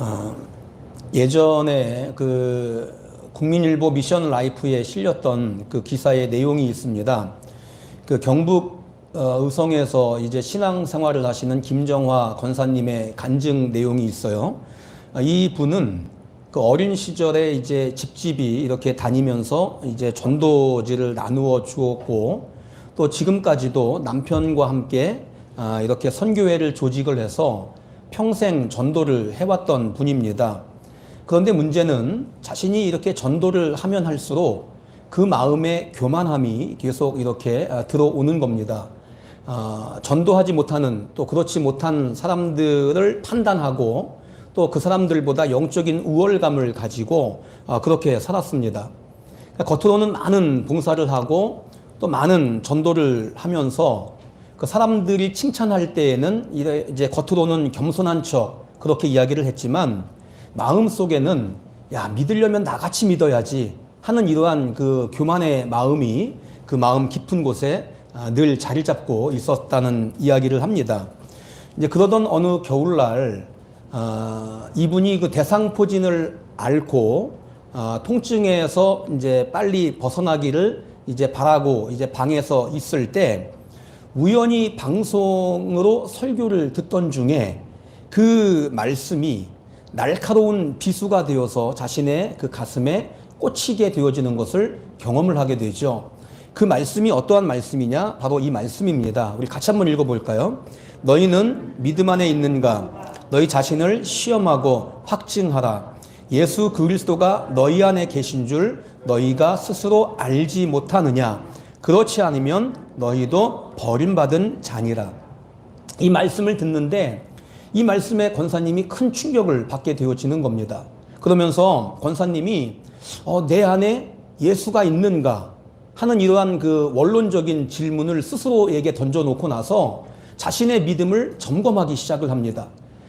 어, 예전에 그 국민일보 미션 라이프에 실렸던 그 기사의 내용이 있습니다. 그 경북 의성에서 이제 신앙생활을 하시는 김정화 권사님의 간증 내용이 있어요. 이 분은 그 어린 시절에 이제 집집이 이렇게 다니면서 이제 전도지를 나누어 주었고, 또 지금까지도 남편과 함께 이렇게 선교회를 조직을 해서 평생 전도를 해왔던 분입니다. 그런데 문제는 자신이 이렇게 전도를 하면 할수록 그 마음의 교만함이 계속 이렇게 들어오는 겁니다. 전도하지 못하는, 또 그렇지 못한 사람들을 판단하고 또 그 사람들보다 영적인 우월감을 가지고 그렇게 살았습니다. 겉으로는 많은 봉사를 하고 또 많은 전도를 하면서 그 사람들이 칭찬할 때에는 이제 겉으로는 겸손한 척 그렇게 이야기를 했지만, 마음속에는 야, 믿으려면 나같이 믿어야지 하는 이러한 그 교만의 마음이 그 마음 깊은 곳에 늘 자리 잡고 있었다는 이야기를 합니다. 이제 그러던 어느 겨울날 이분이 그 대상포진을 앓고 통증에서 이제 빨리 벗어나기를 이제 바라고 이제 방에서 있을 때, 우연히 방송으로 설교를 듣던 중에 그 말씀이 날카로운 비수가 되어서 자신의 그 가슴에 꽂히게 되어지는 것을 경험을 하게 되죠. 그 말씀이 어떠한 말씀이냐? 바로 이 말씀입니다. 우리 같이 한번 읽어볼까요? 너희는 믿음 안에 있는가? 너희 자신을 시험하고 확증하라. 예수 그리스도가 너희 안에 계신 줄 너희가 스스로 알지 못하느냐? 그렇지 않으면 너희도 버림받은 자니라. 이 말씀을 듣는데 이 말씀에 권사님이 큰 충격을 받게 되어지는 겁니다. 그러면서 권사님이 내 안에 예수가 있는가 하는 이러한 그 원론적인 질문을 스스로에게 던져놓고 나서 자신의 믿음을 점검하기 시작을 합니다.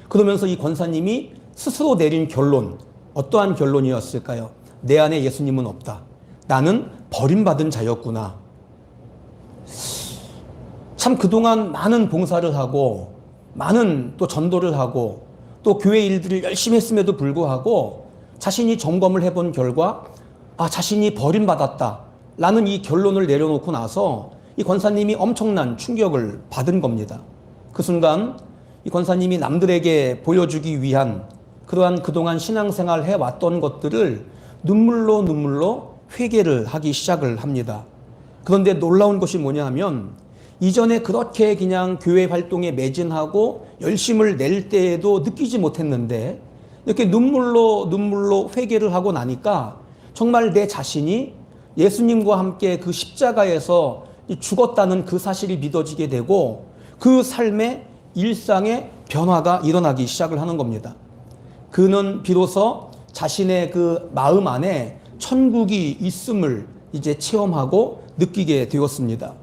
그러면서 이 권사님이 스스로 내린 결론, 어떠한 결론이었을까요? 내 안에 예수님은 없다. 나는 버림받은 자였구나. 참 그동안 많은 봉사를 하고 많은 또 전도를 하고 또 교회 일들을 열심히 했음에도 불구하고 자신이 점검을 해본 결과 자신이 버림받았다 라는 이 결론을 내려놓고 나서 이 권사님이 엄청난 충격을 받은 겁니다. 그 순간 이 권사님이 남들에게 보여주기 위한 그러한 그동안 신앙생활 해왔던 것들을 눈물로 회개를 하기 시작을 합니다. 그런데 놀라운 것이 뭐냐 하면, 이전에 그렇게 그냥 교회 활동에 매진하고 열심을 낼 때에도 느끼지 못했는데 이렇게 눈물로 회개를 하고 나니까 정말 내 자신이 예수님과 함께 그 십자가에서 죽었다는 그 사실이 믿어지게 되고 그 삶의 일상의 변화가 일어나기 시작을 하는 겁니다. 그는 비로소 자신의 그 마음 안에 천국이 있음을 이제 체험하고 느끼게 되었습니다.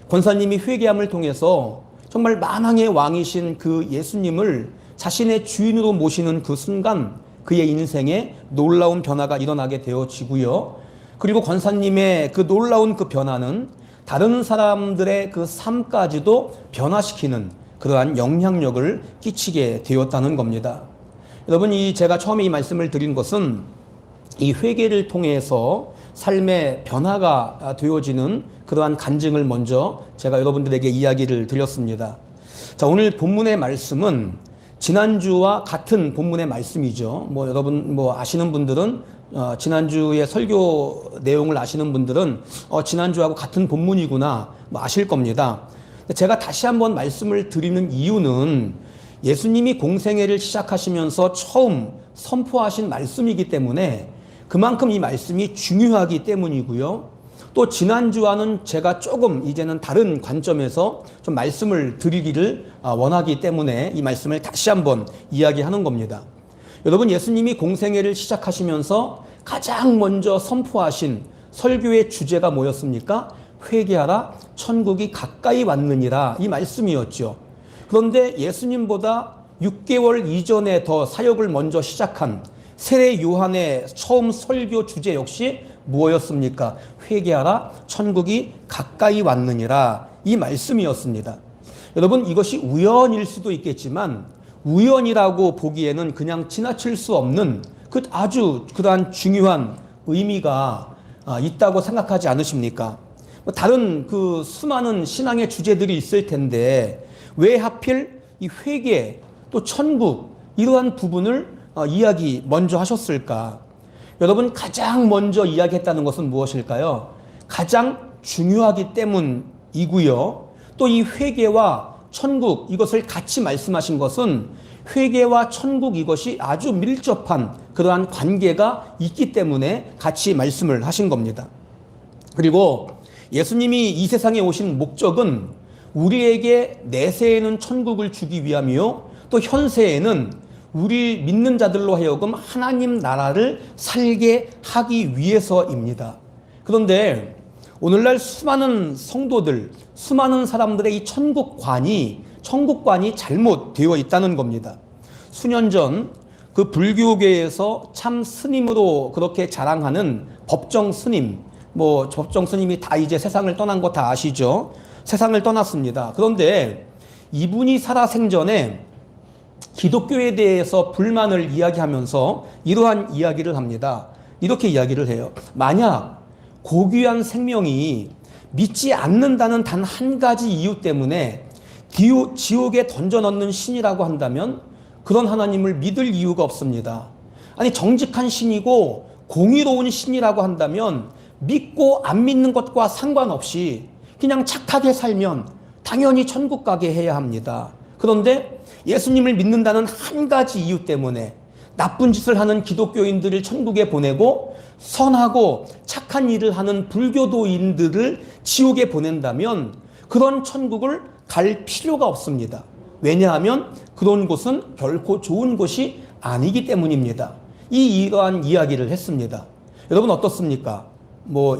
권사님이 회개함을 통해서 정말 만왕의 왕이신 그 예수님을 자신의 주인으로 모시는 그 순간 그의 인생에 놀라운 변화가 일어나게 되어지고요. 그리고 권사님의 그 놀라운 그 변화는 다른 사람들의 그 삶까지도 변화시키는 그러한 영향력을 끼치게 되었다는 겁니다. 여러분, 제가 처음에 이 말씀을 드린 것은 이 회개를 통해서 삶의 변화가 되어지는 그러한 간증을 먼저 제가 여러분들에게 이야기를 드렸습니다. 자, 오늘 본문의 말씀은 지난주와 같은 본문의 말씀이죠. 여러분 아시는 분들은 지난주의 설교 내용을 아시는 분들은 지난주하고 같은 본문이구나 아실 겁니다. 제가 다시 한번 말씀을 드리는 이유는 예수님이 공생애를 시작하시면서 처음 선포하신 말씀이기 때문에 그만큼 이 말씀이 중요하기 때문이고요. 또 지난주와는 제가 조금 이제는 다른 관점에서 좀 말씀을 드리기를 원하기 때문에 이 말씀을 다시 한번 이야기하는 겁니다. 여러분, 예수님이 공생애를 시작하시면서 가장 먼저 선포하신 설교의 주제가 뭐였습니까? 회개하라, 천국이 가까이 왔느니라, 이 말씀이었죠. 그런데 예수님보다 6개월 이전에 더 사역을 먼저 시작한 세례 요한의 처음 설교 주제 역시 무엇이었습니까? 회개하라, 천국이 가까이 왔느니라, 이 말씀이었습니다. 여러분, 이것이 우연일 수도 있겠지만 우연이라고 보기에는 그냥 지나칠 수 없는 아주 그러한 중요한 의미가 있다고 생각하지 않으십니까? 다른 그 수많은 신앙의 주제들이 있을 텐데 왜 하필 이 회개 또 천국 이러한 부분을 이야기 먼저 하셨을까? 여러분, 가장 먼저 이야기했다는 것은 무엇일까요? 가장 중요하기 때문이고요. 또 이 회개와 천국 이것을 같이 말씀하신 것은 회개와 천국 이것이 아주 밀접한 그러한 관계가 있기 때문에 같이 말씀을 하신 겁니다. 그리고 예수님이 이 세상에 오신 목적은 우리에게 내세에는 천국을 주기 위함이요, 또 현세에는 우리 믿는 자들로 하여금 하나님 나라를 살게 하기 위해서입니다. 그런데 오늘날 수많은 성도들, 수많은 사람들의 이 천국관이 잘못되어 있다는 겁니다. 수년 전 그 불교계에서 참 스님으로 그렇게 자랑하는 법정 스님, 법정 스님이 다 이제 세상을 떠난 거 다 아시죠? 세상을 떠났습니다. 그런데 이분이 살아생전에 기독교에 대해서 불만을 이야기하면서 이러한 이야기를 합니다. 이렇게 이야기를 해요. 만약 고귀한 생명이 믿지 않는다는 단 한 가지 이유 때문에 지옥에 던져넣는 신이라고 한다면 그런 하나님을 믿을 이유가 없습니다. 아니, 정직한 신이고 공의로운 신이라고 한다면 믿고 안 믿는 것과 상관없이 그냥 착하게 살면 당연히 천국 가게 해야 합니다. 그런데 예수님을 믿는다는 한 가지 이유 때문에 나쁜 짓을 하는 기독교인들을 천국에 보내고 선하고 착한 일을 하는 불교도인들을 지옥에 보낸다면 그런 천국을 갈 필요가 없습니다. 왜냐하면 그런 곳은 결코 좋은 곳이 아니기 때문입니다. 이러한 이야기를 했습니다. 여러분 어떻습니까?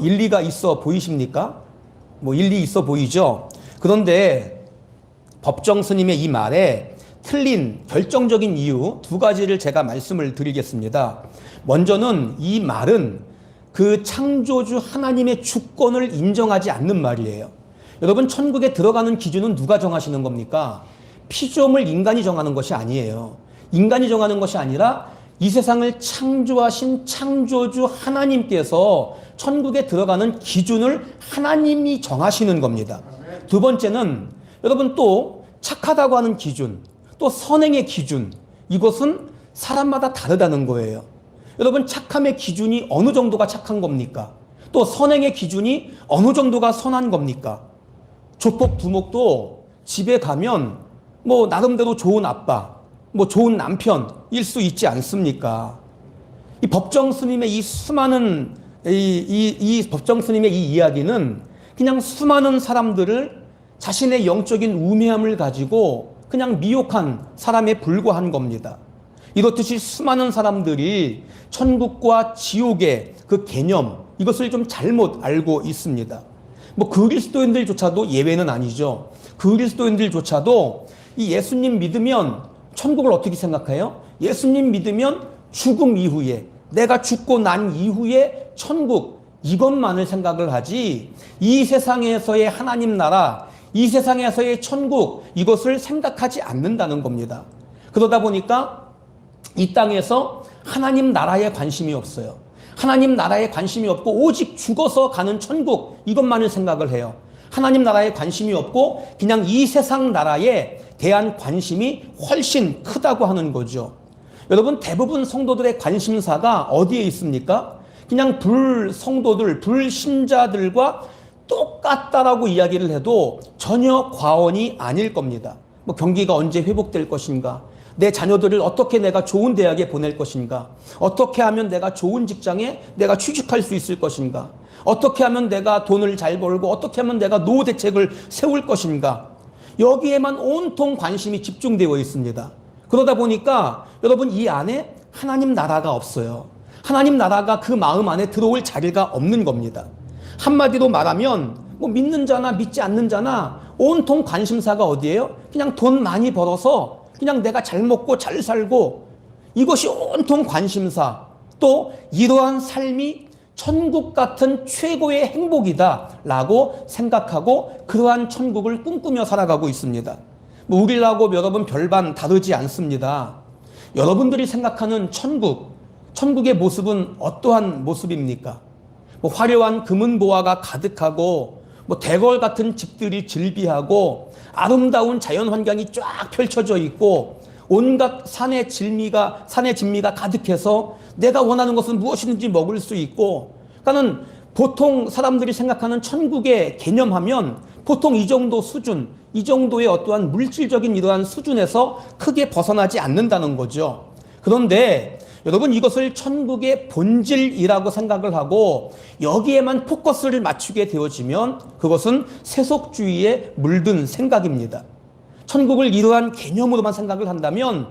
일리가 있어 보이십니까? 일리 있어 보이죠? 그런데 법정 스님의 이 말에 틀린 결정적인 이유 두 가지를 제가 말씀을 드리겠습니다. 먼저는 이 말은 그 창조주 하나님의 주권을 인정하지 않는 말이에요. 여러분, 천국에 들어가는 기준은 누가 정하시는 겁니까? 피조물 인간이 정하는 것이 아니에요. 인간이 정하는 것이 아니라 이 세상을 창조하신 창조주 하나님께서 천국에 들어가는 기준을 하나님이 정하시는 겁니다. 두 번째는 여러분 또 착하다고 하는 기준, 또 선행의 기준, 이것은 사람마다 다르다는 거예요. 여러분, 착함의 기준이 어느 정도가 착한 겁니까? 또 선행의 기준이 어느 정도가 선한 겁니까? 조폭 두목도 집에 가면 나름대로 좋은 아빠, 좋은 남편일 수 있지 않습니까? 이 법정 스님의 이 수많은 이 법정 스님의 이 이야기는 그냥 수많은 사람들을 자신의 영적인 우매함을 가지고 그냥 미혹한 사람에 불과한 겁니다. 이렇듯이 수많은 사람들이 천국과 지옥의 그 개념, 이것을 좀 잘못 알고 있습니다. 그리스도인들조차도 예외는 아니죠. 그리스도인들조차도 이 예수님 믿으면 천국을 어떻게 생각해요? 예수님 믿으면 죽음 이후에, 내가 죽고 난 이후에 천국, 이것만을 생각을 하지 이 세상에서의 하나님 나라, 이 세상에서의 천국, 이것을 생각하지 않는다는 겁니다. 그러다 보니까 이 땅에서 하나님 나라에 관심이 없어요. 하나님 나라에 관심이 없고 오직 죽어서 가는 천국, 이것만을 생각을 해요. 하나님 나라에 관심이 없고 그냥 이 세상 나라에 대한 관심이 훨씬 크다고 하는 거죠. 여러분, 대부분 성도들의 관심사가 어디에 있습니까? 그냥 불성도들, 불신자들과 똑같다라고 이야기를 해도 전혀 과언이 아닐 겁니다. 경기가 언제 회복될 것인가? 내 자녀들을 어떻게 내가 좋은 대학에 보낼 것인가? 어떻게 하면 내가 좋은 직장에 내가 취직할 수 있을 것인가? 어떻게 하면 내가 돈을 잘 벌고 어떻게 하면 내가 노후 대책을 세울 것인가? 여기에만 온통 관심이 집중되어 있습니다. 그러다 보니까 여러분, 이 안에 하나님 나라가 없어요. 하나님 나라가 그 마음 안에 들어올 자리가 없는 겁니다. 한마디로 말하면 믿는 자나 믿지 않는 자나 온통 관심사가 어디예요? 그냥 돈 많이 벌어서 그냥 내가 잘 먹고 잘 살고, 이것이 온통 관심사. 또 이러한 삶이 천국 같은 최고의 행복이다 라고 생각하고 그러한 천국을 꿈꾸며 살아가고 있습니다. 뭐 우리하고 여러분 별반 다르지 않습니다. 여러분들이 생각하는 천국의 모습은 어떠한 모습입니까? 뭐 화려한 금은 보화가 가득하고 뭐 대궐 같은 집들이 즐비하고 아름다운 자연 환경이 쫙 펼쳐져 있고 온갖 산의 진미가 가득해서 내가 원하는 것은 무엇이든지 먹을 수 있고, 그러니까는 보통 사람들이 생각하는 천국의 개념하면 보통 이 정도 수준, 이 정도의 어떠한 물질적인 이러한 수준에서 크게 벗어나지 않는다는 거죠. 그런데 여러분, 이것을 천국의 본질이라고 생각을 하고 여기에만 포커스를 맞추게 되어지면 그것은 세속주의에 물든 생각입니다. 천국을 이러한 개념으로만 생각을 한다면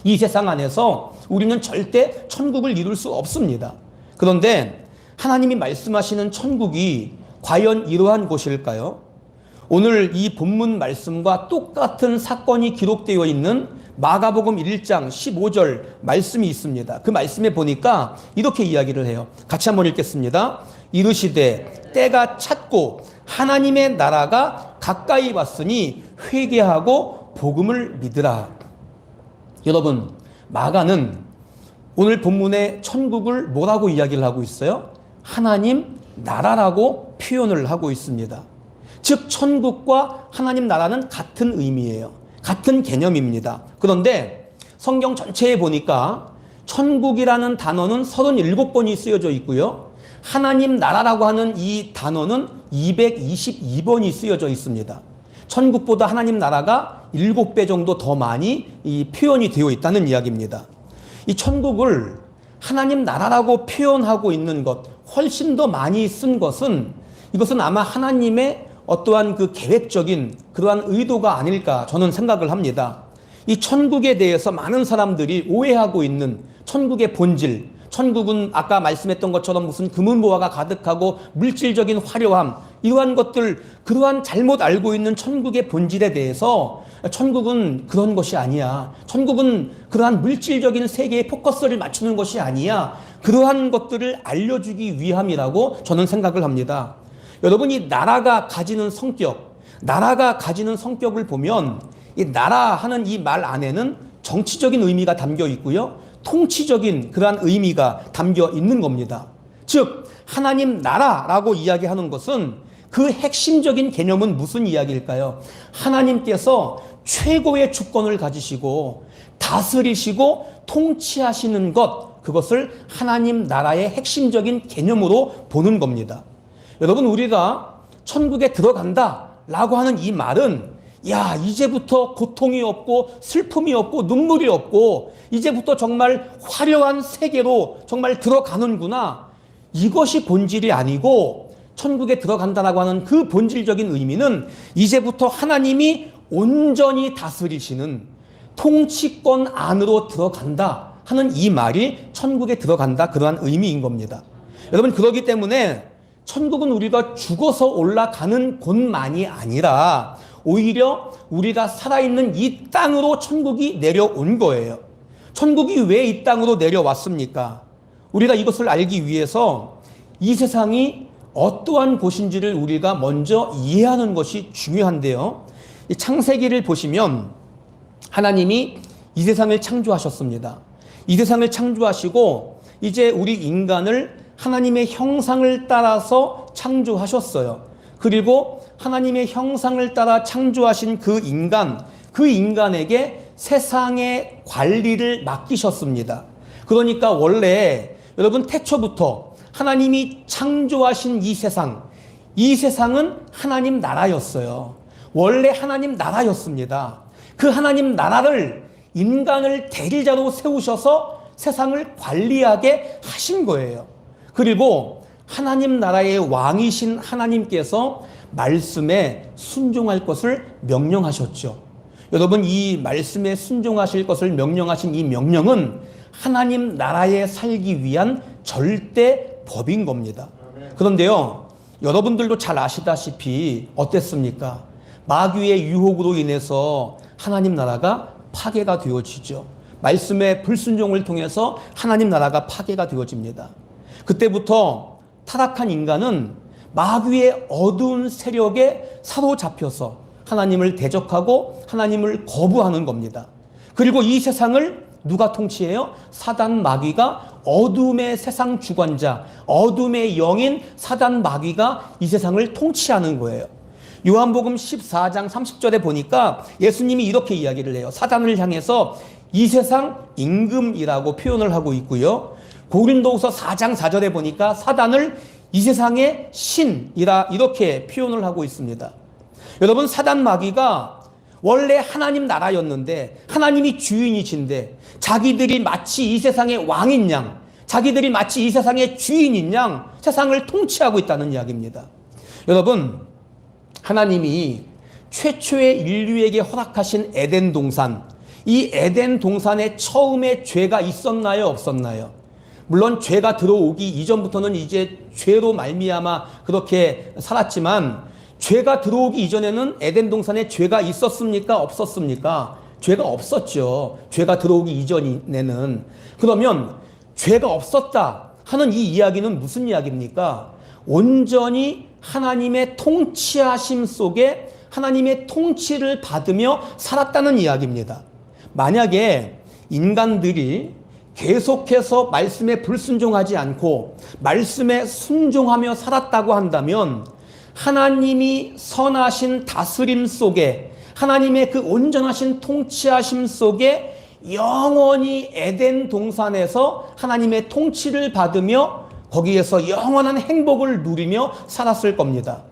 이 세상 안에서 우리는 절대 천국을 이룰 수 없습니다. 그런데 하나님이 말씀하시는 천국이 과연 이러한 곳일까요? 오늘 이 본문 말씀과 똑같은 사건이 기록되어 있는 마가복음 1장 15절 말씀이 있습니다. 그 말씀에 보니까 이렇게 이야기를 해요. 같이 한번 읽겠습니다. 이르시되 때가 찼고 하나님의 나라가 가까이 왔으니 회개하고 복음을 믿으라. 여러분, 마가는 오늘 본문의 천국을 뭐라고 이야기를 하고 있어요? 하나님 나라라고 표현을 하고 있습니다. 즉 천국과 하나님 나라는 같은 의미예요. 같은 개념입니다. 그런데 성경 전체에 보니까 천국이라는 단어는 37번이 쓰여져 있고요. 하나님 나라라고 하는 이 단어는 222번이 쓰여져 있습니다. 천국보다 하나님 나라가 7배 정도 더 많이 이 표현이 되어 있다는 이야기입니다. 이 천국을 하나님 나라라고 표현하고 있는 것, 훨씬 더 많이 쓴 것은 이것은 아마 하나님의 어떠한 그 계획적인 그러한 의도가 아닐까 저는 생각을 합니다. 이 천국에 대해서 많은 사람들이 오해하고 있는 천국의 본질, 천국은 아까 말씀했던 것처럼 무슨 금은보화가 가득하고 물질적인 화려함, 이러한 것들, 그러한 잘못 알고 있는 천국의 본질에 대해서 천국은 그런 것이 아니야, 천국은 그러한 물질적인 세계에 포커스를 맞추는 것이 아니야, 그러한 것들을 알려주기 위함이라고 저는 생각을 합니다. 여러분이 나라가 가지는 성격을 보면 이 나라 하는 이 말 안에는 정치적인 의미가 담겨 있고요, 통치적인 그러한 의미가 담겨 있는 겁니다. 즉 하나님 나라라고 이야기하는 것은 그 핵심적인 개념은 무슨 이야기일까요? 하나님께서 최고의 주권을 가지시고 다스리시고 통치하시는 것, 그것을 하나님 나라의 핵심적인 개념으로 보는 겁니다. 여러분, 우리가 천국에 들어간다 라고 하는 이 말은, 야, 이제부터 고통이 없고 슬픔이 없고 눈물이 없고 이제부터 정말 화려한 세계로 정말 들어가는구나, 이것이 본질이 아니고, 천국에 들어간다라고 하는 그 본질적인 의미는 이제부터 하나님이 온전히 다스리시는 통치권 안으로 들어간다 하는 이 말이 천국에 들어간다, 그러한 의미인 겁니다. 여러분, 그렇기 때문에 천국은 우리가 죽어서 올라가는 곳만이 아니라 오히려 우리가 살아있는 이 땅으로 천국이 내려온 거예요. 천국이 왜 이 땅으로 내려왔습니까? 우리가 이것을 알기 위해서 이 세상이 어떠한 곳인지를 우리가 먼저 이해하는 것이 중요한데요. 이 창세기를 보시면 하나님이 이 세상을 창조하셨습니다. 이 세상을 창조하시고 이제 우리 인간을 하나님의 형상을 따라서 창조하셨어요. 그리고 하나님의 형상을 따라 창조하신 그 인간에게 세상의 관리를 맡기셨습니다. 그러니까 원래 여러분, 태초부터 하나님이 창조하신 이 세상은 하나님 나라였어요. 원래 하나님 나라였습니다. 그 하나님 나라를 인간을 대리자로 세우셔서 세상을 관리하게 하신 거예요. 그리고 하나님 나라의 왕이신 하나님께서 말씀에 순종할 것을 명령하셨죠. 여러분, 이 말씀에 순종하실 것을 명령하신 이 명령은 하나님 나라에 살기 위한 절대 법인 겁니다. 그런데요, 여러분들도 잘 아시다시피 어땠습니까? 마귀의 유혹으로 인해서 하나님 나라가 파괴가 되어지죠. 말씀의 불순종을 통해서 하나님 나라가 파괴가 되어집니다. 그때부터 타락한 인간은 마귀의 어두운 세력에 사로잡혀서 하나님을 대적하고 하나님을 거부하는 겁니다. 그리고 이 세상을 누가 통치해요? 사단 마귀가, 어둠의 세상 주관자, 어둠의 영인 사단 마귀가 이 세상을 통치하는 거예요. 요한복음 14장 30절에 보니까 예수님이 이렇게 이야기를 해요. 사단을 향해서 이 세상 임금이라고 표현을 하고 있고요. 고린도후서 4장 4절에 보니까 사단을 이 세상의 신이라 이렇게 표현을 하고 있습니다. 여러분, 사단 마귀가 원래 하나님 나라였는데 하나님이 주인이신데 자기들이 마치 이 세상의 왕인 양, 자기들이 마치 이 세상의 주인인 양 세상을 통치하고 있다는 이야기입니다. 여러분, 하나님이 최초의 인류에게 허락하신 에덴 동산, 이 에덴 동산에 처음에 죄가 있었나요, 없었나요? 물론 죄가 들어오기 이전부터는 이제 죄로 말미암아 그렇게 살았지만, 죄가 들어오기 이전에는 에덴 동산에 죄가 있었습니까, 없었습니까? 죄가 없었죠. 죄가 들어오기 이전에는. 그러면 죄가 없었다 하는 이 이야기는 무슨 이야기입니까? 온전히 하나님의 통치하심 속에 하나님의 통치를 받으며 살았다는 이야기입니다. 만약에 인간들이 계속해서 말씀에 불순종하지 않고 말씀에 순종하며 살았다고 한다면, 하나님이 선하신 다스림 속에, 하나님의 그 온전하신 통치하심 속에 영원히 에덴 동산에서 하나님의 통치를 받으며 거기에서 영원한 행복을 누리며 살았을 겁니다.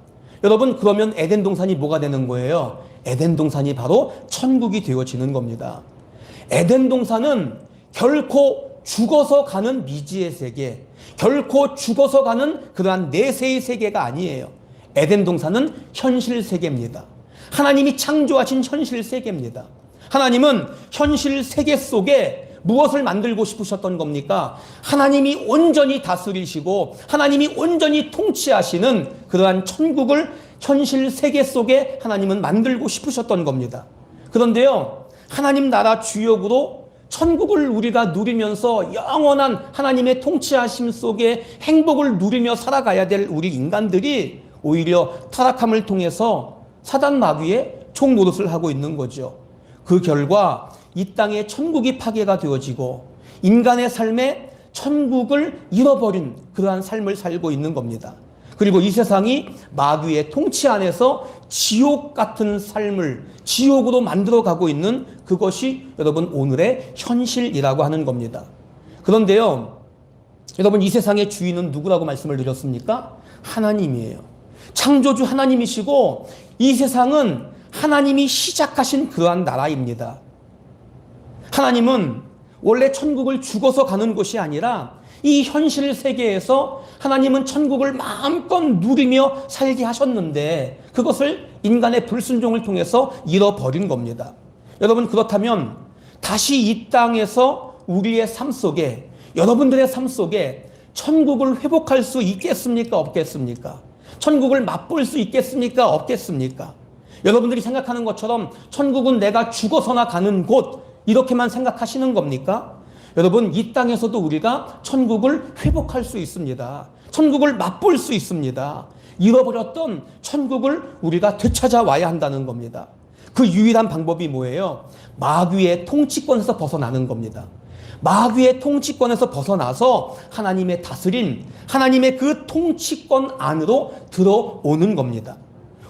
여러분, 그러면 에덴 동산이 뭐가 되는 거예요? 에덴 동산이 바로 천국이 되어지는 겁니다. 에덴 동산은 결코 죽어서 가는 미지의 세계, 결코 죽어서 가는 그러한 내세의 세계가 아니에요. 에덴 동산은 현실 세계입니다. 하나님이 창조하신 현실 세계입니다. 하나님은 현실 세계 속에 무엇을 만들고 싶으셨던 겁니까? 하나님이 온전히 다스리시고 하나님이 온전히 통치하시는 그러한 천국을 현실 세계 속에 하나님은 만들고 싶으셨던 겁니다. 그런데요, 하나님 나라 주역으로 천국을 우리가 누리면서 영원한 하나님의 통치하심 속에 행복을 누리며 살아가야 될 우리 인간들이 오히려 타락함을 통해서 사단 마귀의 총노릇을 하고 있는 거죠. 그 결과 이 땅에 천국이 파괴가 되어지고 인간의 삶에 천국을 잃어버린 그러한 삶을 살고 있는 겁니다. 그리고 이 세상이 마귀의 통치 안에서 지옥 같은 삶을 지옥으로 만들어가고 있는 그것이 여러분 오늘의 현실이라고 하는 겁니다. 그런데요, 여러분, 이 세상의 주인은 누구라고 말씀을 드렸습니까? 하나님이에요. 창조주 하나님이시고 이 세상은 하나님이 시작하신 그러한 나라입니다. 하나님은 원래 천국을 죽어서 가는 곳이 아니라 이 현실 세계에서 하나님은 천국을 마음껏 누리며 살게 하셨는데 그것을 인간의 불순종을 통해서 잃어버린 겁니다. 여러분, 그렇다면 다시 이 땅에서 우리의 삶 속에, 여러분들의 삶 속에 천국을 회복할 수 있겠습니까, 없겠습니까? 천국을 맛볼 수 있겠습니까, 없겠습니까? 여러분들이 생각하는 것처럼 천국은 내가 죽어서나 가는 곳, 이렇게만 생각하시는 겁니까? 여러분, 이 땅에서도 우리가 천국을 회복할 수 있습니다. 천국을 맛볼 수 있습니다. 잃어버렸던 천국을 우리가 되찾아와야 한다는 겁니다. 그 유일한 방법이 뭐예요? 마귀의 통치권에서 벗어나는 겁니다. 마귀의 통치권에서 벗어나서 하나님의 다스림, 하나님의 그 통치권 안으로 들어오는 겁니다.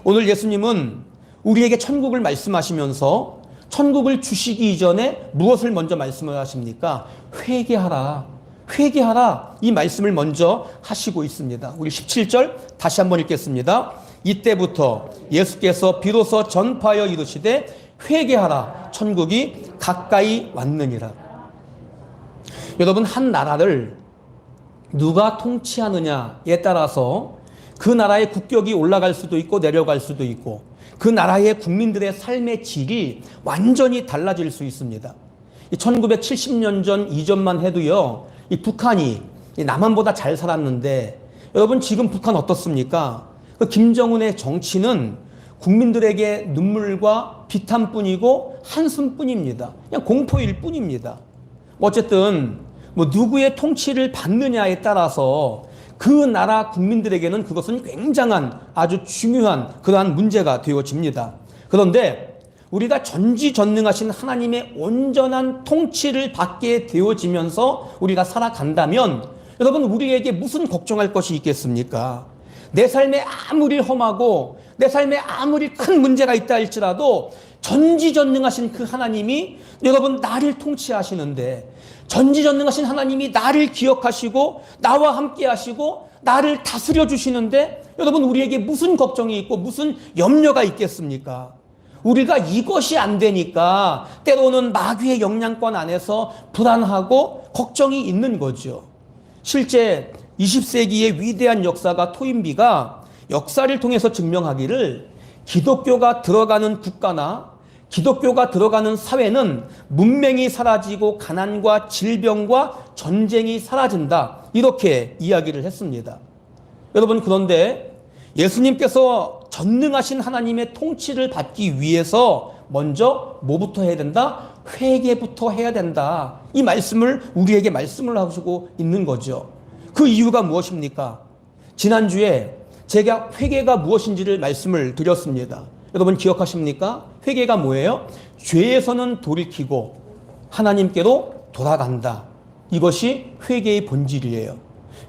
오늘 예수님은 우리에게 천국을 말씀하시면서 천국을 주시기 이전에 무엇을 먼저 말씀을 하십니까? 회개하라, 회개하라, 이 말씀을 먼저 하시고 있습니다. 우리 17절 다시 한번 읽겠습니다. 이때부터 예수께서 비로소 전파하여 이르시되 회개하라, 천국이 가까이 왔느니라. 여러분, 한 나라를 누가 통치하느냐에 따라서 그 나라의 국격이 올라갈 수도 있고 내려갈 수도 있고 그 나라의 국민들의 삶의 질이 완전히 달라질 수 있습니다. 1970년 전 이전만 해도요, 이 북한이 남한보다 잘 살았는데 여러분, 지금 북한 어떻습니까? 그 김정은의 정치는 국민들에게 눈물과 비탄뿐이고 한숨뿐입니다. 그냥 공포일 뿐입니다. 어쨌든 누구의 통치를 받느냐에 따라서 그 나라 국민들에게는 그것은 굉장한 아주 중요한 그러한 문제가 되어집니다. 그런데 우리가 전지전능하신 하나님의 온전한 통치를 받게 되어지면서 우리가 살아간다면 여러분, 우리에게 무슨 걱정할 것이 있겠습니까? 내 삶에 아무리 험하고 내 삶에 아무리 큰 문제가 있다 할지라도 전지전능하신 그 하나님이 여러분 나를 통치하시는데, 전지전능하신 하나님이 나를 기억하시고 나와 함께 하시고 나를 다스려 주시는데 여러분, 우리에게 무슨 걱정이 있고 무슨 염려가 있겠습니까? 우리가 이것이 안 되니까 때로는 마귀의 영향권 안에서 불안하고 걱정이 있는 거죠. 실제 20세기의 위대한 역사가 토인비가 역사를 통해서 증명하기를, 기독교가 들어가는 국가나 기독교가 들어가는 사회는 문맹이 사라지고 가난과 질병과 전쟁이 사라진다, 이렇게 이야기를 했습니다. 여러분, 그런데 예수님께서 전능하신 하나님의 통치를 받기 위해서 먼저 뭐부터 해야 된다? 회개부터 해야 된다. 이 말씀을 우리에게 말씀을 하시고 있는 거죠. 그 이유가 무엇입니까? 지난주에 제가 회개가 무엇인지를 말씀을 드렸습니다. 여러분 기억하십니까? 회개가 뭐예요? 죄에서는 돌이키고 하나님께로 돌아간다. 이것이 회개의 본질이에요.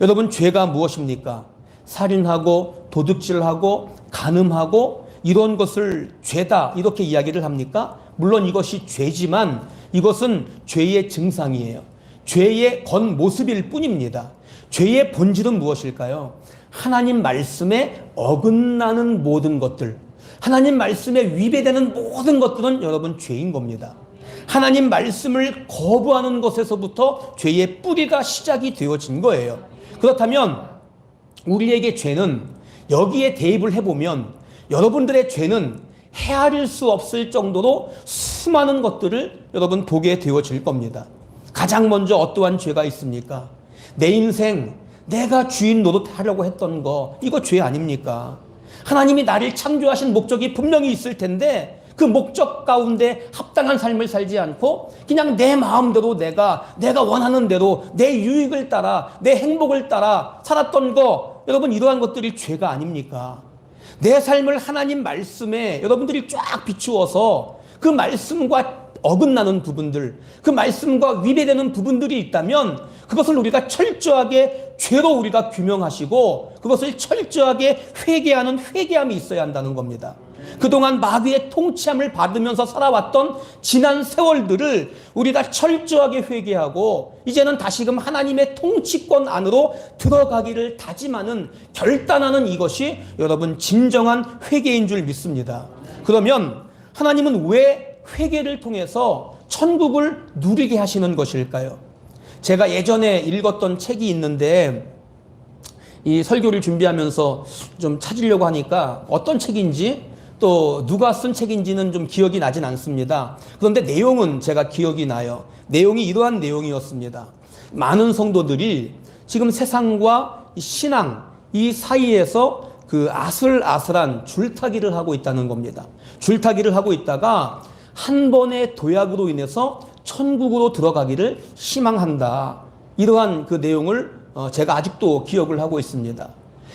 여러분, 죄가 무엇입니까? 살인하고 도둑질하고 간음하고 이런 것을 죄다, 이렇게 이야기를 합니까? 물론 이것이 죄지만 이것은 죄의 증상이에요. 죄의 겉모습일 뿐입니다. 죄의 본질은 무엇일까요? 하나님 말씀에 어긋나는 모든 것들, 하나님 말씀에 위배되는 모든 것들은 여러분 죄인 겁니다. 하나님 말씀을 거부하는 것에서부터 죄의 뿌리가 시작이 되어진 거예요. 그렇다면 우리에게 죄는, 여기에 대입을 해보면 여러분들의 죄는 헤아릴 수 없을 정도로 수많은 것들을 여러분 보게 되어질 겁니다. 가장 먼저 어떠한 죄가 있습니까? 내 인생 내가 주인 노릇하려고 했던 거, 이거 죄 아닙니까? 하나님이 나를 창조하신 목적이 분명히 있을 텐데 그 목적 가운데 합당한 삶을 살지 않고 그냥 내 마음대로 내가 원하는 대로 내 유익을 따라 내 행복을 따라 살았던 거, 여러분 이러한 것들이 죄가 아닙니까? 내 삶을 하나님 말씀에 여러분들이 쫙 비추어서 그 말씀과 어긋나는 부분들, 그 말씀과 위배되는 부분들이 있다면 그것을 우리가 철저하게 죄로 우리가 규명하시고 그것을 철저하게 회개하는 회개함이 있어야 한다는 겁니다. 그동안 마귀의 통치함을 받으면서 살아왔던 지난 세월들을 우리가 철저하게 회개하고 이제는 다시금 하나님의 통치권 안으로 들어가기를 다짐하는, 결단하는 이것이 여러분 진정한 회개인 줄 믿습니다. 그러면 하나님은 왜 회개를 통해서 천국을 누리게 하시는 것일까요? 제가 예전에 읽었던 책이 있는데 이 설교를 준비하면서 좀 찾으려고 하니까 어떤 책인지 또 누가 쓴 책인지는 좀 기억이 나진 않습니다. 그런데 내용은 제가 기억이 나요. 내용이 이러한 내용이었습니다. 많은 성도들이 지금 세상과 신앙 이 사이에서 그 아슬아슬한 줄타기를 하고 있다는 겁니다. 줄타기를 하고 있다가 한 번의 도약으로 인해서 천국으로 들어가기를 희망한다. 이러한 그 내용을 제가 아직도 기억을 하고 있습니다.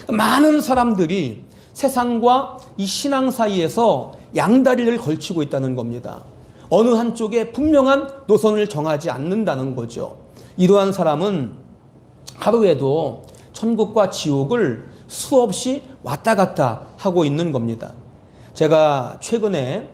많은 사람들이 세상과 이 신앙 사이에서 양다리를 걸치고 있다는 겁니다. 어느 한쪽에 분명한 노선을 정하지 않는다는 거죠. 이러한 사람은 하루에도 천국과 지옥을 수없이 왔다 갔다 하고 있는 겁니다. 제가 최근에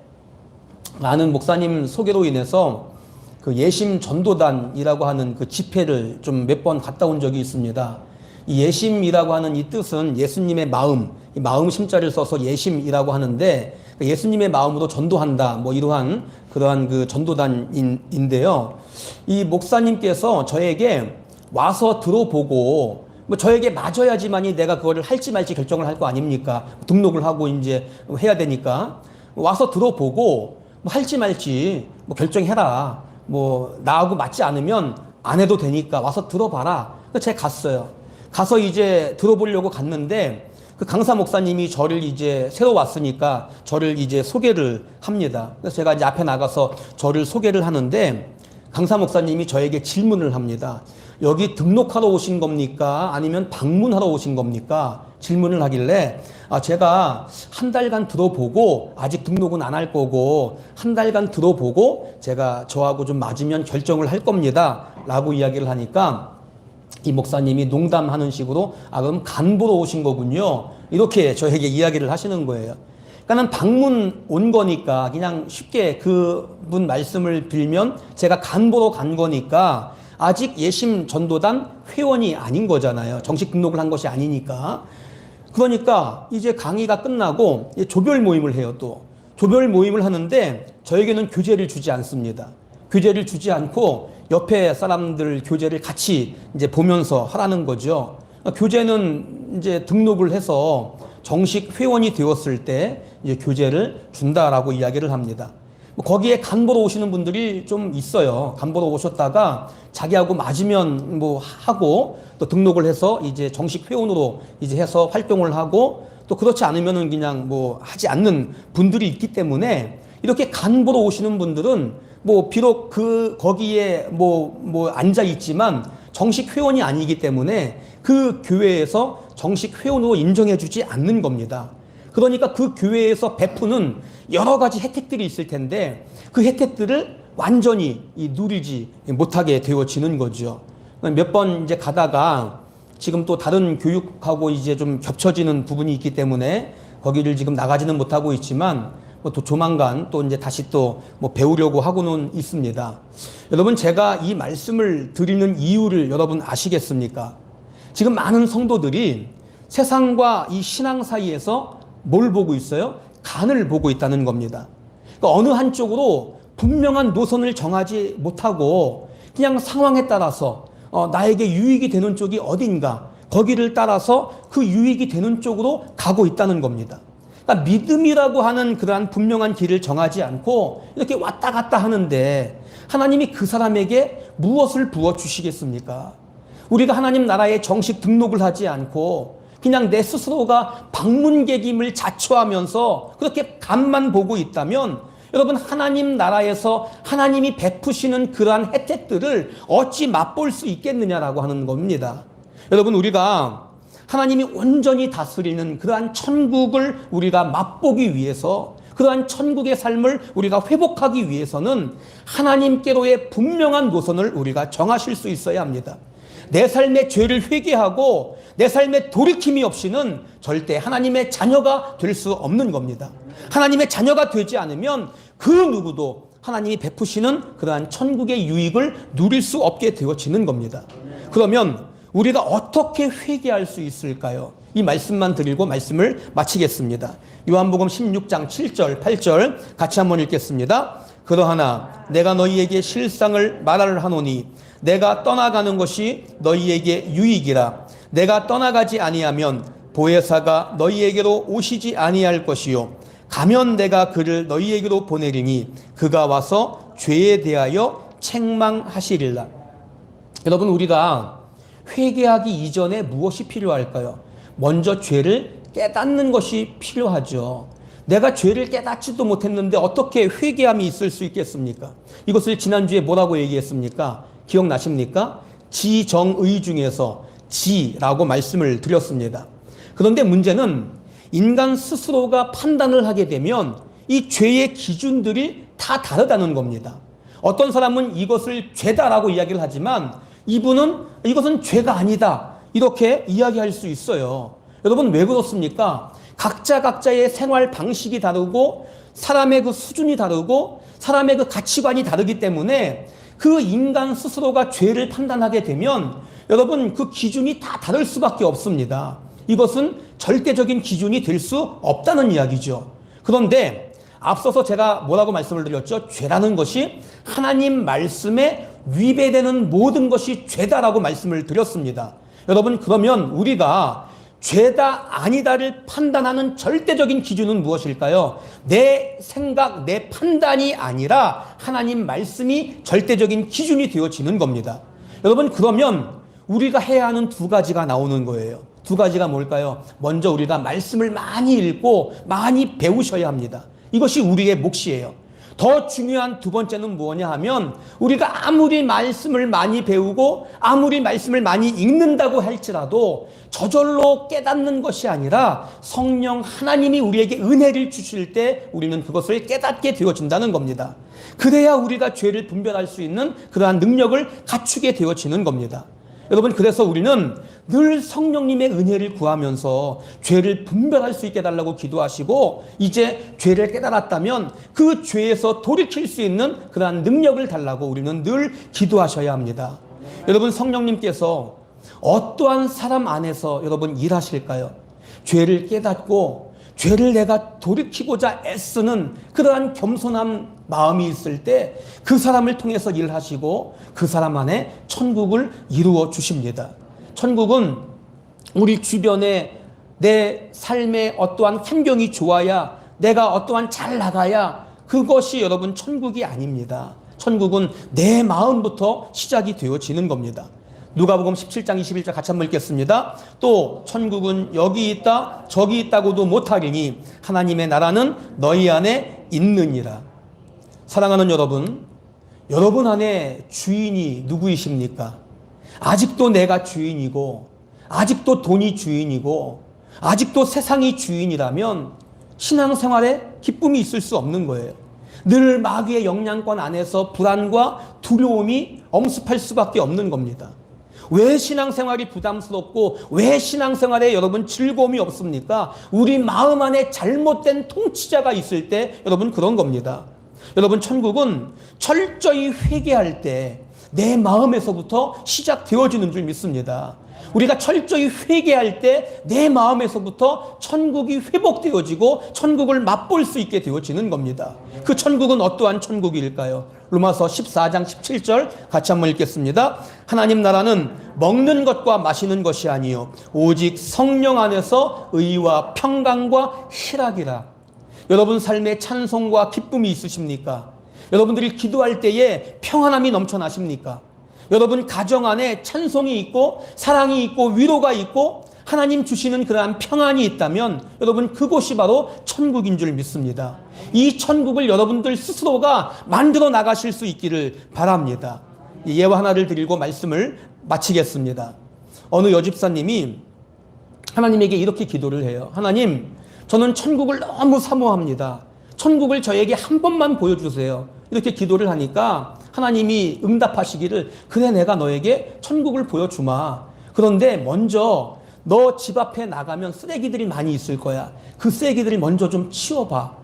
아는 목사님 소개로 인해서 그 예심 전도단이라고 하는 그 집회를 좀 몇 번 갔다 온 적이 있습니다. 이 예심이라고 하는 이 뜻은 예수님의 마음, 이 마음 심자를 써서 예심이라고 하는데 예수님의 마음으로 전도한다, 뭐 이러한 그러한 그 전도단인데요. 이 목사님께서 저에게 와서 들어보고 뭐 저에게 맞아야지만이 내가 그거를 할지 말지 결정을 할 거 아닙니까? 등록을 하고 이제 해야 되니까 와서 들어보고 뭐 할지 말지 뭐 결정해라. 뭐 나하고 맞지 않으면 안 해도 되니까 와서 들어봐라. 그래서 제가 갔어요. 가서 이제 들어보려고 갔는데 그 강사 목사님이 저를 이제 새로 왔으니까 저를 이제 소개를 합니다. 그래서 제가 이제 앞에 나가서 저를 소개를 하는데 강사 목사님이 저에게 질문을 합니다. 여기 등록하러 오신 겁니까? 아니면 방문하러 오신 겁니까? 질문을 하길래 제가 한 달간 들어보고 아직 등록은 안 할 거고 한 달간 들어보고 제가 저하고 좀 맞으면 결정을 할 겁니다 라고 이야기를 하니까 이 목사님이 농담하는 식으로 그럼 간 보러 오신 거군요 이렇게 저에게 이야기를 하시는 거예요. 그러니까는 방문 온 거니까 그냥 쉽게 그분 말씀을 빌면 제가 간 보러 간 거니까 아직 예심 전도단 회원이 아닌 거잖아요. 정식 등록을 한 것이 아니니까. 그러니까 이제 강의가 끝나고 조별 모임을 해요. 또 조별 모임을 하는데 저에게는 교재를 주지 않습니다. 교재를 주지 않고 옆에 사람들 교재를 같이 이제 보면서 하라는 거죠. 교재는 이제 등록을 해서 정식 회원이 되었을 때 이제 교재를 준다라고 이야기를 합니다. 거기에 간 보러 오시는 분들이 좀 있어요. 간 보러 오셨다가 자기하고 맞으면 뭐 하고 또 등록을 해서 이제 정식 회원으로 이제 해서 활동을 하고 또 그렇지 않으면은 그냥 뭐 하지 않는 분들이 있기 때문에 이렇게 간 보러 오시는 분들은 뭐 비록 거기에 뭐 앉아 있지만 정식 회원이 아니기 때문에 그 교회에서 정식 회원으로 인정해 주지 않는 겁니다. 그러니까 그 교회에서 베푸는 여러 가지 혜택들이 있을 텐데 그 혜택들을 완전히 누리지 못하게 되어지는 거죠. 몇 번 이제 가다가 지금 또 다른 교육하고 이제 좀 겹쳐지는 부분이 있기 때문에 거기를 지금 나가지는 못하고 있지만 또 조만간 또 이제 다시 또 뭐 배우려고 하고는 있습니다. 여러분 제가 이 말씀을 드리는 이유를 여러분 아시겠습니까? 지금 많은 성도들이 세상과 이 신앙 사이에서 뭘 보고 있어요? 간을 보고 있다는 겁니다. 그러니까 어느 한쪽으로 분명한 노선을 정하지 못하고 그냥 상황에 따라서 나에게 유익이 되는 쪽이 어딘가 거기를 따라서 그 유익이 되는 쪽으로 가고 있다는 겁니다. 그러니까 믿음이라고 하는 그러한 분명한 길을 정하지 않고 이렇게 왔다 갔다 하는데 하나님이 그 사람에게 무엇을 부어주시겠습니까? 우리가 하나님 나라에 정식 등록을 하지 않고 그냥 내 스스로가 방문객임을 자처하면서 그렇게 간만 보고 있다면 여러분 하나님 나라에서 하나님이 베푸시는 그러한 혜택들을 어찌 맛볼 수 있겠느냐라고 하는 겁니다. 여러분 우리가 하나님이 온전히 다스리는 그러한 천국을 우리가 맛보기 위해서 그러한 천국의 삶을 우리가 회복하기 위해서는 하나님께로의 분명한 노선을 우리가 정하실 수 있어야 합니다. 내 삶의 죄를 회개하고 내 삶의 돌이킴이 없이는 절대 하나님의 자녀가 될 수 없는 겁니다. 하나님의 자녀가 되지 않으면 그 누구도 하나님이 베푸시는 그러한 천국의 유익을 누릴 수 없게 되어지는 겁니다. 그러면 우리가 어떻게 회개할 수 있을까요? 이 말씀만 드리고 말씀을 마치겠습니다. 요한복음 16장 7절 8절 같이 한번 읽겠습니다. 그러하나 내가 너희에게 실상을 말하노니 내가 떠나가는 것이 너희에게 유익이라. 내가 떠나가지 아니하면 보혜사가 너희에게로 오시지 아니할 것이요 가면 내가 그를 너희에게로 보내리니 그가 와서 죄에 대하여 책망하시리라. 여러분 우리가 회개하기 이전에 무엇이 필요할까요? 먼저 죄를 깨닫는 것이 필요하죠. 내가 죄를 깨닫지도 못했는데 어떻게 회개함이 있을 수 있겠습니까? 이것을 지난주에 뭐라고 얘기했습니까? 기억나십니까? 지정의 중에서 지라고 말씀을 드렸습니다. 그런데 문제는 인간 스스로가 판단을 하게 되면 이 죄의 기준들이 다 다르다는 겁니다. 어떤 사람은 이것을 죄다라고 이야기를 하지만 이분은 이것은 죄가 아니다 이렇게 이야기할 수 있어요. 여러분 왜 그렇습니까? 각자의 생활 방식이 다르고 사람의 그 수준이 다르고 사람의 그 가치관이 다르기 때문에 그 인간 스스로가 죄를 판단하게 되면 여러분 그 기준이 다 다를 수밖에 없습니다. 이것은 절대적인 기준이 될 수 없다는 이야기죠. 그런데 앞서서 제가 뭐라고 말씀을 드렸죠? 죄라는 것이 하나님 말씀에 위배되는 모든 것이 죄다라고 말씀을 드렸습니다. 여러분 그러면 우리가 죄다 아니다를 판단하는 절대적인 기준은 무엇일까요? 내 생각, 내 판단이 아니라 하나님 말씀이 절대적인 기준이 되어지는 겁니다. 여러분 그러면 우리가 해야 하는 두 가지가 나오는 거예요. 두 가지가 뭘까요? 먼저 우리가 말씀을 많이 읽고 많이 배우셔야 합니다. 이것이 우리의 몫이에요. 더 중요한 두 번째는 뭐냐 하면 우리가 아무리 말씀을 많이 배우고 아무리 말씀을 많이 읽는다고 할지라도 저절로 깨닫는 것이 아니라 성령 하나님이 우리에게 은혜를 주실 때 우리는 그것을 깨닫게 되어진다는 겁니다. 그래야 우리가 죄를 분별할 수 있는 그러한 능력을 갖추게 되어지는 겁니다. 여러분, 그래서 우리는 늘 성령님의 은혜를 구하면서 죄를 분별할 수 있게 해달라고 기도하시고, 이제 죄를 깨달았다면 그 죄에서 돌이킬 수 있는 그러한 능력을 달라고 우리는 늘 기도하셔야 합니다. 여러분, 성령님께서 어떠한 사람 안에서 여러분 일하실까요? 죄를 깨닫고 죄를 내가 돌이키고자 애쓰는 그러한 겸손한 마음이 있을 때 그 사람을 통해서 일하시고 그 사람 안에 천국을 이루어 주십니다. 천국은 우리 주변에 내 삶의 어떠한 환경이 좋아야, 내가 어떠한 잘 나가야 그것이 여러분 천국이 아닙니다. 천국은 내 마음부터 시작이 되어지는 겁니다. 누가복음 17장 21절 같이 한번 읽겠습니다. 또 천국은 여기 있다 저기 있다고도 못하리니 하나님의 나라는 너희 안에 있느니라. 사랑하는 여러분, 여러분 안에 주인이 누구이십니까? 아직도 내가 주인이고 아직도 돈이 주인이고 아직도 세상이 주인이라면 신앙생활에 기쁨이 있을 수 없는 거예요. 늘 마귀의 영향권 안에서 불안과 두려움이 엄습할 수밖에 없는 겁니다. 왜 신앙생활이 부담스럽고 왜 신앙생활에 여러분 즐거움이 없습니까? 우리 마음 안에 잘못된 통치자가 있을 때 여러분 그런 겁니다. 여러분, 천국은 철저히 회개할 때 내 마음에서부터 시작되어지는 줄 믿습니다. 우리가 철저히 회개할 때 내 마음에서부터 천국이 회복되어지고 천국을 맛볼 수 있게 되어지는 겁니다. 그 천국은 어떠한 천국일까요? 로마서 14장 17절 같이 한번 읽겠습니다. 하나님 나라는 먹는 것과 마시는 것이 아니요 오직 성령 안에서 의와 평강과 희락이라. 여러분 삶에 찬송과 기쁨이 있으십니까? 여러분들이 기도할 때에 평안함이 넘쳐나십니까? 여러분 가정 안에 찬송이 있고 사랑이 있고 위로가 있고 하나님 주시는 그러한 평안이 있다면 여러분 그곳이 바로 천국인 줄 믿습니다. 이 천국을 여러분들 스스로가 만들어 나가실 수 있기를 바랍니다. 예화 하나를 드리고 말씀을 마치겠습니다. 어느 여집사님이 하나님에게 이렇게 기도를 해요. 하나님, 저는 천국을 너무 사모합니다. 천국을 저에게 한 번만 보여주세요. 이렇게 기도를 하니까 하나님이 응답하시기를, 그래 내가 너에게 천국을 보여주마. 그런데 먼저 너 집 앞에 나가면 쓰레기들이 많이 있을 거야. 그 쓰레기들을 먼저 좀 치워봐.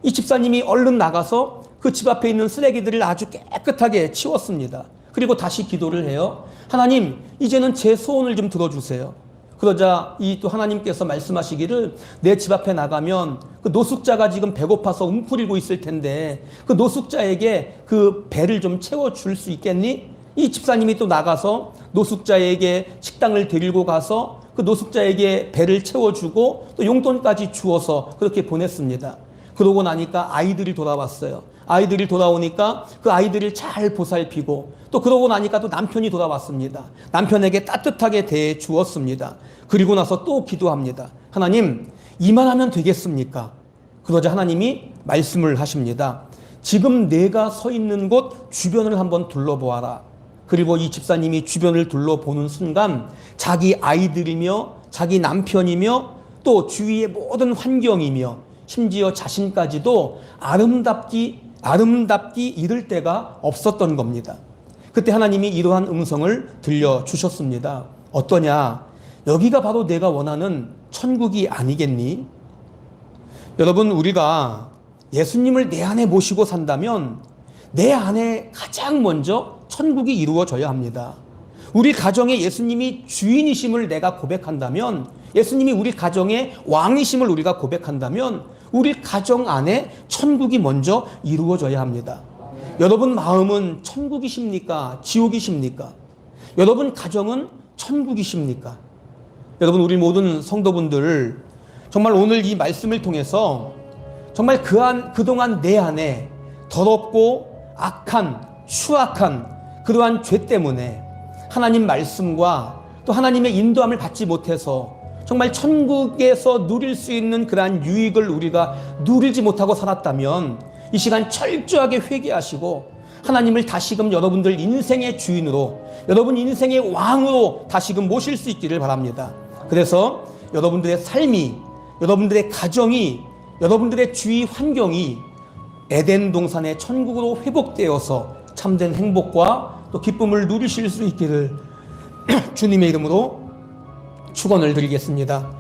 이 집사님이 얼른 나가서 그 집 앞에 있는 쓰레기들을 아주 깨끗하게 치웠습니다. 그리고 다시 기도를 해요. 하나님, 이제는 제 소원을 좀 들어주세요. 그러자 이 또 하나님께서 말씀하시기를, 내 집 앞에 나가면 그 노숙자가 지금 배고파서 웅크리고 있을 텐데 그 노숙자에게 그 배를 좀 채워줄 수 있겠니? 이 집사님이 또 나가서 노숙자에게 식당을 데리고 가서 그 노숙자에게 배를 채워주고 또 용돈까지 주어서 그렇게 보냈습니다. 그러고 나니까 아이들이 돌아왔어요. 아이들이 돌아오니까 그 아이들을 잘 보살피고, 또 그러고 나니까 또 남편이 돌아왔습니다. 남편에게 따뜻하게 대해 주었습니다. 그리고 나서 또 기도합니다. 하나님, 이만하면 되겠습니까? 그러자 하나님이 말씀을 하십니다. 지금 내가 서 있는 곳 주변을 한번 둘러보아라. 그리고 이 집사님이 주변을 둘러보는 순간 자기 아이들이며 자기 남편이며 또 주위의 모든 환경이며 심지어 자신까지도 아름답기 이를 데가 없었던 겁니다. 그때 하나님이 이러한 음성을 들려주셨습니다. 어떠냐? 여기가 바로 내가 원하는 천국이 아니겠니? 여러분, 우리가 예수님을 내 안에 모시고 산다면 내 안에 가장 먼저 천국이 이루어져야 합니다. 우리 가정에 예수님이 주인이심을 내가 고백한다면, 예수님이 우리 가정의 왕이심을 우리가 고백한다면 우리 가정 안에 천국이 먼저 이루어져야 합니다. 여러분 마음은 천국이십니까? 지옥이십니까? 여러분 가정은 천국이십니까? 여러분, 우리 모든 성도분들 정말 오늘 이 말씀을 통해서 정말 그동안 내 안에 더럽고 악한 추악한 그러한 죄 때문에 하나님 말씀과 또 하나님의 인도함을 받지 못해서 정말 천국에서 누릴 수 있는 그러한 유익을 우리가 누리지 못하고 살았다면 이 시간 철저하게 회개하시고 하나님을 다시금 여러분들 인생의 주인으로, 여러분 인생의 왕으로 다시금 모실 수 있기를 바랍니다. 그래서 여러분들의 삶이, 여러분들의 가정이, 여러분들의 주위 환경이 에덴 동산의 천국으로 회복되어서 참된 행복과 또 기쁨을 누리실 수 있기를 주님의 이름으로 축원을 드리겠습니다.